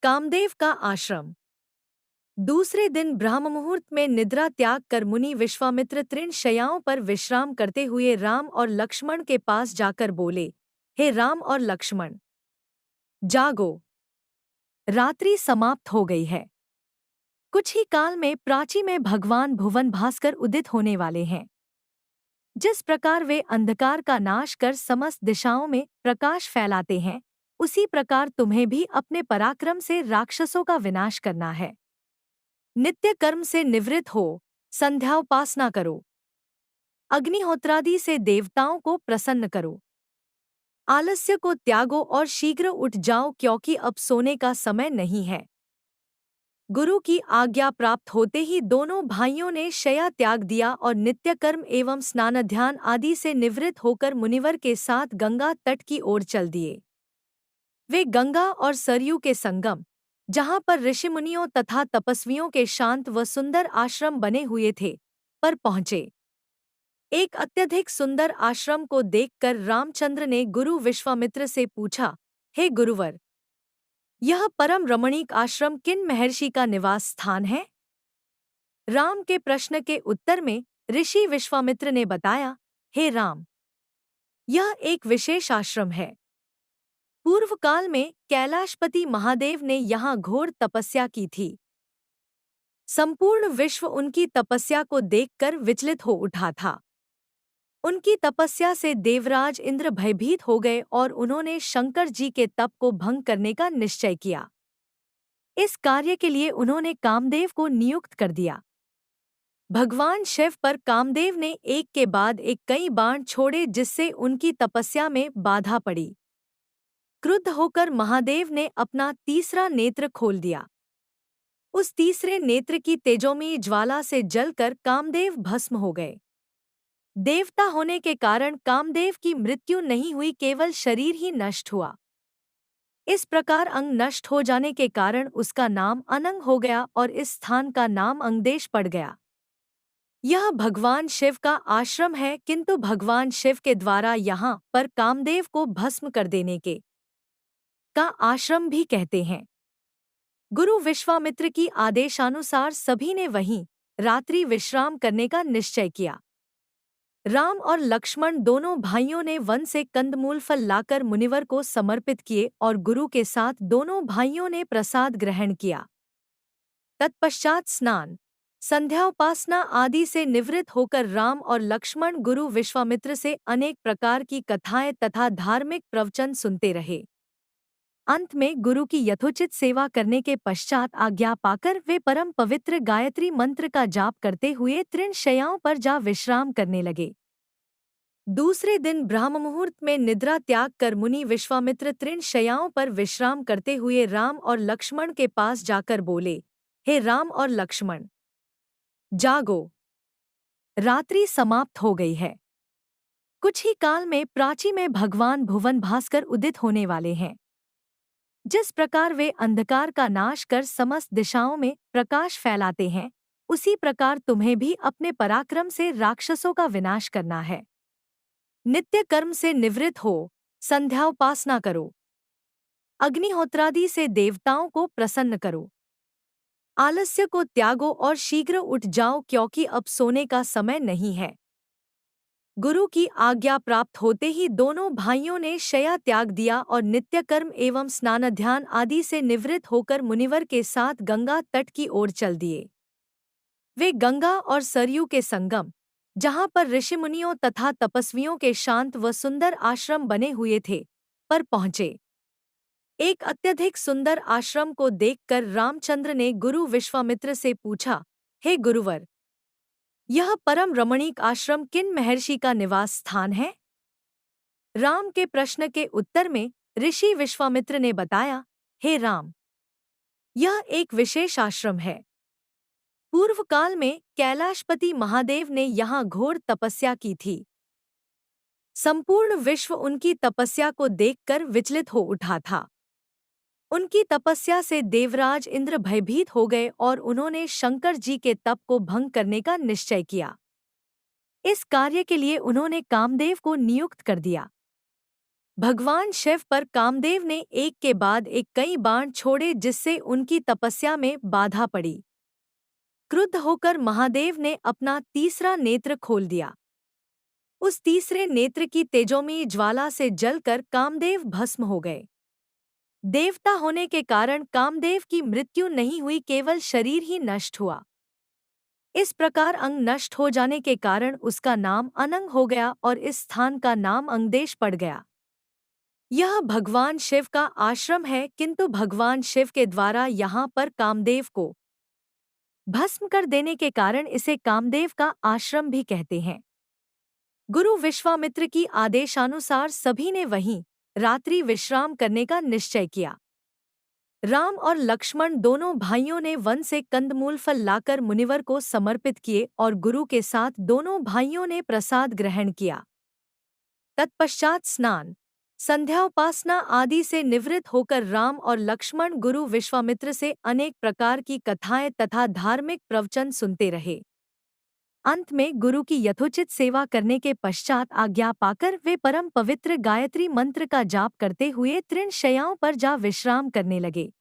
कामदेव का आश्रम। दूसरे दिन ब्रह्ममुहूर्त में निद्रा त्याग कर मुनि विश्वामित्र तृण शैयाओं पर विश्राम करते हुए राम और लक्ष्मण के पास जाकर बोले, हे राम और लक्ष्मण, जागो, रात्रि समाप्त हो गई है। कुछ ही काल में प्राची में भगवान भुवन भास्कर उदित होने वाले हैं। जिस प्रकार वे अंधकार का नाश कर समस्त दिशाओं में प्रकाश फैलाते हैं, उसी प्रकार तुम्हें भी अपने पराक्रम से राक्षसों का विनाश करना है। नित्य कर्म से निवृत्त हो, संध्याउपासना करो, अग्निहोत्रादि से देवताओं को प्रसन्न करो, आलस्य को त्यागो और शीघ्र उठ जाओ, क्योंकि अब सोने का समय नहीं है। गुरु की आज्ञा प्राप्त होते ही दोनों भाइयों ने शय्या त्याग दिया और नित्य कर्म एवं स्नान ध्यान आदि से निवृत्त होकर मुनिवर के साथ गंगा तट की ओर चल दिए। वे गंगा और सरयू के संगम, जहाँ पर ऋषिमुनियों तथा तपस्वियों के शांत व सुंदर आश्रम बने हुए थे, पर पहुँचे। एक अत्यधिक सुंदर आश्रम को देखकर रामचंद्र ने गुरु विश्वामित्र से पूछा, हे गुरुवर, यह परम रमणीक आश्रम किन महर्षि का निवास स्थान है? राम के प्रश्न के उत्तर में ऋषि विश्वामित्र ने बताया, हे राम, यह एक विशेष आश्रम है। पूर्व काल में कैलाशपति महादेव ने यहाँ घोर तपस्या की थी। संपूर्ण विश्व उनकी तपस्या को देखकर विचलित हो उठा था। उनकी तपस्या से देवराज इंद्र भयभीत हो गए और उन्होंने शंकर जी के तप को भंग करने का निश्चय किया। इस कार्य के लिए उन्होंने कामदेव को नियुक्त कर दिया। भगवान शिव पर कामदेव ने एक के बाद एक कई बाण छोड़े, जिससे उनकी तपस्या में बाधा पड़ी। क्रुद्ध होकर महादेव ने अपना तीसरा नेत्र खोल दिया। उस तीसरे नेत्र की तेजोमयी ज्वाला से जलकर कामदेव भस्म हो गए। देवता होने के कारण कामदेव की मृत्यु नहीं हुई, केवल शरीर ही नष्ट हुआ। इस प्रकार अंग नष्ट हो जाने के कारण उसका नाम अनंग हो गया और इस स्थान का नाम अंगदेश पड़ गया। यह भगवान शिव का आश्रम है, किंतु भगवान शिव के द्वारा यहाँ पर कामदेव को भस्म कर देने के का आश्रम भी कहते हैं। गुरु विश्वामित्र की आदेशानुसार सभी ने वहीं रात्रि विश्राम करने का निश्चय किया। राम और लक्ष्मण दोनों भाइयों ने वन से कंदमूल फल लाकर मुनिवर को समर्पित किए और गुरु के साथ दोनों भाइयों ने प्रसाद ग्रहण किया। तत्पश्चात स्नान, संध्याउपासना आदि से निवृत्त होकर राम और लक्ष्मण गुरु विश्वामित्र से अनेक प्रकार की कथाएं तथा धार्मिक प्रवचन सुनते रहे। अंत में गुरु की यथोचित सेवा करने के पश्चात आज्ञा पाकर वे परम पवित्र गायत्री मंत्र का जाप करते हुए तृण शैयाओं पर जा विश्राम करने लगे। दूसरे दिन ब्रह्ममुहूर्त में निद्रा त्याग कर मुनि विश्वामित्र तृण शैयाओं पर विश्राम करते हुए राम और लक्ष्मण के पास जाकर बोले, हे राम और लक्ष्मण, जागो, रात्रि समाप्त हो गई है। कुछ ही काल में प्राची में भगवान भुवन भास्कर उदित होने वाले हैं। जिस प्रकार वे अंधकार का नाश कर समस्त दिशाओं में प्रकाश फैलाते हैं, उसी प्रकार तुम्हें भी अपने पराक्रम से राक्षसों का विनाश करना है। नित्य कर्म से निवृत्त हो, संध्याउपासना करो, अग्निहोत्रादि से देवताओं को प्रसन्न करो, आलस्य को त्यागो और शीघ्र उठ जाओ, क्योंकि अब सोने का समय नहीं है। गुरु की आज्ञा प्राप्त होते ही दोनों भाइयों ने शय्या त्याग दिया और नित्य कर्म एवं स्नान ध्यान आदि से निवृत्त होकर मुनिवर के साथ गंगा तट की ओर चल दिए। वे गंगा और सरयू के संगम, जहाँ पर ऋषिमुनियों तथा तपस्वियों के शांत व सुंदर आश्रम बने हुए थे, पर पहुँचे। एक अत्यधिक सुंदर आश्रम को देखकर रामचंद्र ने गुरु विश्वामित्र से पूछा, हे गुरुवर, यह परम रमणीक आश्रम किन महर्षि का निवास स्थान है? राम के प्रश्न के उत्तर में ऋषि विश्वामित्र ने बताया, हे राम, यह एक विशेष आश्रम है। पूर्व काल में कैलाशपति महादेव ने यहाँ घोर तपस्या की थी। संपूर्ण विश्व उनकी तपस्या को देखकर विचलित हो उठा था। उनकी तपस्या से देवराज इंद्र भयभीत हो गए और उन्होंने शंकर जी के तप को भंग करने का निश्चय किया। इस कार्य के लिए उन्होंने कामदेव को नियुक्त कर दिया। भगवान शिव पर कामदेव ने एक के बाद एक कई बाण छोड़े जिससे उनकी तपस्या में बाधा पड़ी। क्रुद्ध होकर महादेव ने अपना तीसरा नेत्र खोल दिया। उस तीसरे नेत्र की तेजोमयी ज्वाला से जलकर कामदेव भस्म हो गए। देवता होने के कारण कामदेव की मृत्यु नहीं हुई, केवल शरीर ही नष्ट हुआ। इस प्रकार अंग नष्ट हो जाने के कारण उसका नाम अनंग हो गया और इस स्थान का नाम अंगदेश पड़ गया। यह भगवान शिव का आश्रम है, किंतु भगवान शिव के द्वारा यहाँ पर कामदेव को भस्म कर देने के कारण इसे कामदेव का आश्रम भी कहते हैं। गुरु विश्वामित्र की आदेशानुसार सभी ने वहीं रात्रि विश्राम करने का निश्चय किया। राम और लक्ष्मण दोनों भाइयों ने वन से कंदमूल फल लाकर मुनिवर को समर्पित किए और गुरु के साथ दोनों भाइयों ने प्रसाद ग्रहण किया। तत्पश्चात स्नान, संध्याउपासना आदि से निवृत्त होकर राम और लक्ष्मण गुरु विश्वामित्र से अनेक प्रकार की कथाएं तथा धार्मिक प्रवचन सुनते रहे। अंत में गुरु की यथोचित सेवा करने के पश्चात आज्ञा पाकर वे परम पवित्र गायत्री मंत्र का जाप करते हुए तृण शैयाओं पर जा विश्राम करने लगे।